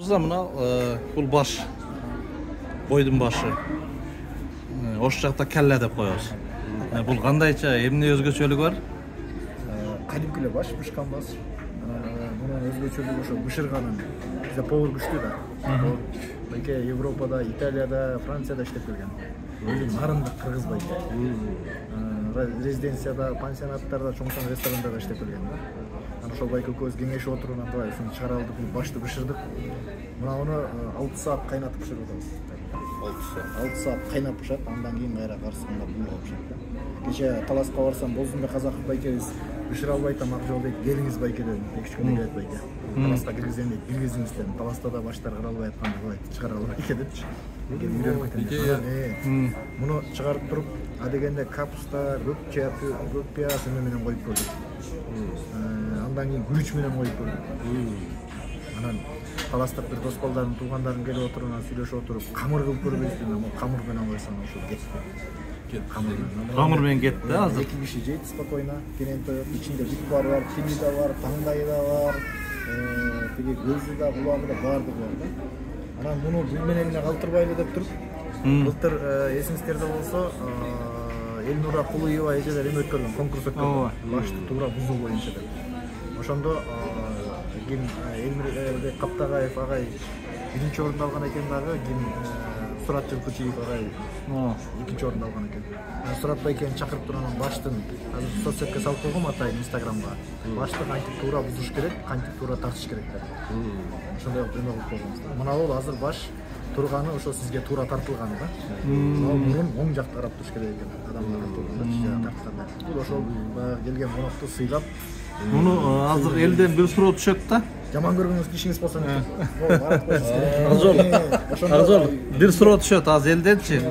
Mına bul baş, boydun başı. Oş жақта kelle dep koyuyoruz. Bul qandayça emne özgöçölük var? Kadimkile baş, bışkan baş. Bunun özgöçölük oşo bışırganın. Bize povur güçlü da. Belki Avrupa'da, İtalya'da, Fransa'da işlep kelgen. Özün narındık Kırgız belki. Резиденцияда, пансионаттарда, чоңсон ресторандарда иштеп келген да. Ошол байке көз кеңешип отуруп анан ушуну чыгара алдык, башты бышырдык. Мына аны 6 саат кайнатып бышырып атабыз. 6 саат кайнап бышат, андан кийин кайра карсысында буулуп бышат да. Кече таласка барсам, Бозумбе казак байкебиз бышыра албай тамак жол дейт, келиңиз байке деп, кичкене келет байке. Таласка киргизем дейт, киргизиңиз деп. Таласта да баштар кыра албай атканда кылайт, чыгара албай кететчи. Муну чыгарып туруп, адегенде капуста, көк пияз менен коюп көрдүк. Андан кийин күрүч менен коюп көрдүк. Анан таластык бир дос балдардын туугандарын келип отуруп, анан сүйлөшүп отуруп, камыр кылып көрбөйсүз деп, камыр менен койсоң ошо кетти. Камыр менен кетти азыр. 2 киши жейт спокойно, кенен тоет, ичинде бутбар бар, тили да бар, таңдайы да бар, тиги көзү да, кулагы да баардыгы бар да. Анан муну бул менен эле калтырбайлы деп туруп, былтыр эсиңиздерде болсо, Элнура Кулуева эжелер эме өткөргөн, конкурс өткөргөн. Башты туура бузуу боюнча деп. Ошондо ким Элмирбек Каптагаев агай биринчи орунду алган экен дагы, ким Сурат Жылкычиев агай экинчи орунду алган экен. Сурат байкени чакырып туруп анан баштын азыр соцсетке салып койгом атайын Инстаграмга. Башты кантип туура бузуш керек, кантип туура тартыш керек деп. Ошондой эме кылып койгонбуз. Мына бул азыр баш турганы ошо сизге туура тартылган да. Мурун оң жакка карап туруш керек экен. Адамдар тартканда. Бул ошол келген конокту сыйлап. Муну азыр элден бир суроо түшөт да. Жаман көргөнүңүз кишиңиз болсо Арзол, бир суроо түшөт азыр элденчи.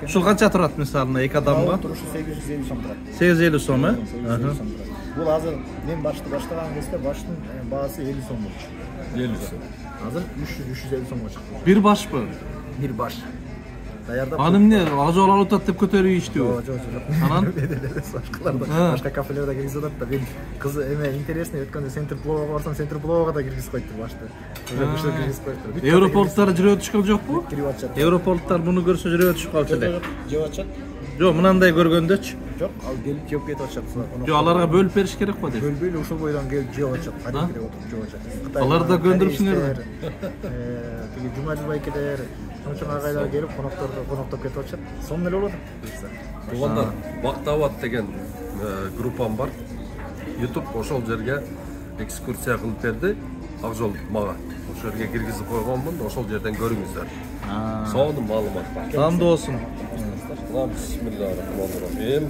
Ушул канча турат мисалына эки адамга? Турушу 850 сом турат. 850 сом, Бул азыр мен башты баштаган кезде баштын баасы 50 сом болчу. 50 сом. Азыр 300-350 сомго чыкты. Бир башпы? Бир баш. Даярдап. Аны эмне ажол алып атат деп көтөрүп иштүү? Жок. Анан башка кафелерде киргизип атат да. Мен кыз эме интересный өткөндө Центр Пловага барсам, Центр Пловага да киргизип коюптур башты. Ошо киргизип коюптур. Европорттар жүрөп түшкөн жокпу? Кирип атышат. Европорттар муну көрсө жүрөп түшүп калчу эле. Жеп атышат. Жок, мынандай көргөндөчү. Жок, ал келип жеп кетип атышат. Жок, аларга бөлүп бериш керек го деп. Бөлбөйлү ушул бойдон келип жеп атышат. Кадим кирип отуруп жеп атышат. Алар да көндүрүпсүңөр. Тиги Жумадил байкелер, чоң агайлар келип коноктоп кетип атышат. Сонун эле болот. Туугандар, Бактабат деген группам бар. YouTube ошол жерге экскурсия кылып берди. Акжол мага. Ошол жерге киргизип койгонмун, ошол жерден көрүңүздөр. Сонун маалымат бар. Таандуу болсун. Бисмиллахиррахманиррахим.